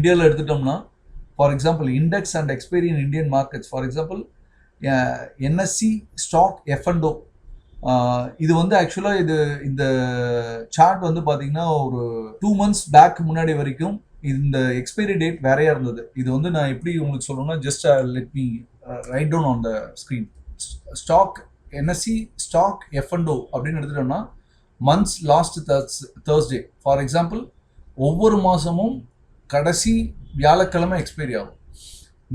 இந்தியாவில் எடுத்துட்டோம்னா for example index and expiry in Indian markets. For example NSC stock F and O, இது வந்து ஆக்சுவலாக இந்த சார்ட் வந்து பார்த்தீங்கன்னா ஒரு 2 months பேக் முன்னாடி வரைக்கும் இந்த எக்ஸ்பைரி டேட் வேறையா இருந்தது. இது வந்து நான் எப்படி உங்களுக்கு சொல்லணும்னா just let me write down on the screen. Stock NSC stock F and O அப்படின்னு எடுத்துட்டோம்னா months last Thursday. For example ஒவ்வொரு மாதமும் கடைசி வியாழக்கிழமை எக்ஸ்பைரி ஆகும்.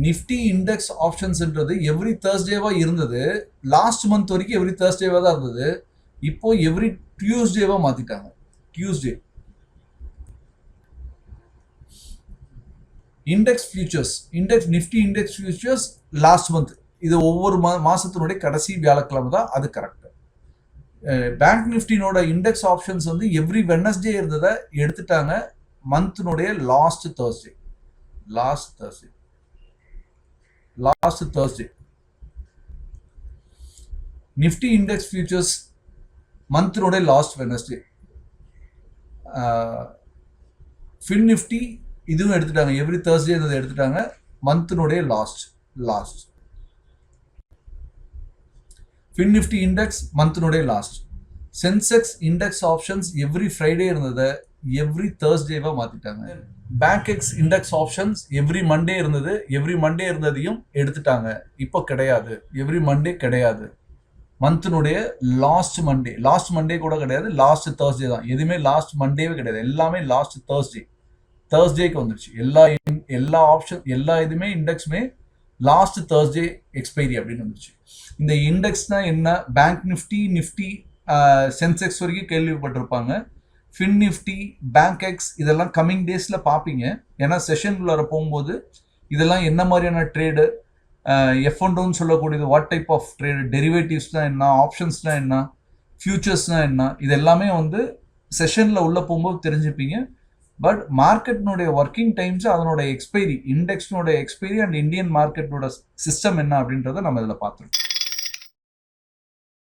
நிஃப்டி இண்டெக்ஸ் ஆப்ஷன்ஸ்ன்றது எவ்ரி தேர்ஸ்டேவாக இருந்தது. லாஸ்ட் மந்த் வரைக்கும் எவ்ரி தேர்ஸ்டேவாக தான் இருந்தது. இப்போ எவ்ரி டியூஸ்டேவாக மாற்றிட்டாங்க. Tuesday. Index futures, Nifty index futures last month, இது ஒவ்வொரு மாதத்தினுடைய கடைசி வியாழக்கிழமை தான், அது கரெக்ட். பேங்க் நிஃப்டினோட இண்டெக்ஸ் ஆப்ஷன்ஸ் வந்து எவ்ரி வெட்னஸ்டே இருந்ததை எடுத்துட்டாங்க மந்த்னுடைய last Thursday. Nifty index futures மந்த்னுடைய லாஸ்ட் வெட்னஸ்டே. ஃபின் நிஃப்டி இதுவும் எடுத்துட்டாங்க, எவ்ரி தேர்ஸ்டே இருந்ததை எடுத்துட்டாங்க மந்த்னுடைய லாஸ்ட். ஃபின் நிஃப்டி இண்டெக்ஸ் மந்த்னுடைய last. Sensex index options every Friday இருந்ததை எவ்ரி தேர்ஸ்டேவா மாத்திட்டாங்க. Bankex index options every Monday இருந்தது, எவ்ரி மண்டே இருந்ததையும் எடுத்துட்டாங்க. இப்போ கிடையாது, எவ்ரி மண்டே கிடையாது. மந்த்னுடைய லாஸ்ட் மண்டே கூட கிடையாது, லாஸ்ட் தேர்ஸ்டே தான். எதுவுமே லாஸ்ட் மண்டேவே கிடையாது, எல்லாமே லாஸ்ட் தேர்ஸ்டேக்கு வந்துருச்சு. எல்லா ஆப்ஷன் எல்லா இதுமே இண்டெக்ஸுமே லாஸ்ட் தேர்ஸ்டே எக்ஸ்பைரி அப்படின்னு வந்துருச்சு. இந்த இண்டெக்ஸ்னா என்ன? பேங்க் நிஃப்டி சென்செக்ஸ் வரைக்கும் கேள்விப்பட்டிருப்பாங்க. ஃபின் நிஃப்டி, பேங்க் எக்ஸ் இதெல்லாம் கம்மிங் டேஸில் பார்ப்பீங்க. ஏன்னா செஷனுக்குள்ளார போகும்போது இதெல்லாம் என்ன மாதிரியான ட்ரேடு, எஃப்என்டோன்னு சொல்லக்கூடியது வாட் டைப் ஆஃப் ட்ரேடு, டெரிவேட்டிவ்ஸ்னால் என்ன, ஆப்ஷன்ஸ்னால் என்ன, ஃபியூச்சர்ஸ்னால் என்ன, இது எல்லாமே வந்து செஷனில் உள்ளே போகும்போது தெரிஞ்சுப்பீங்க. பட் மார்க்கெட்னுடைய ஒர்க்கிங் டைம்ஸ், அதனோட எக்ஸ்பைரி, இண்டெக்ஸ்னோட எக்ஸ்பைரி அண்ட் இந்தியன் மார்க்கெட்டோட சிஸ்டம் என்ன அப்படின்றத நம்ம இதில் பார்த்துருக்கோம்.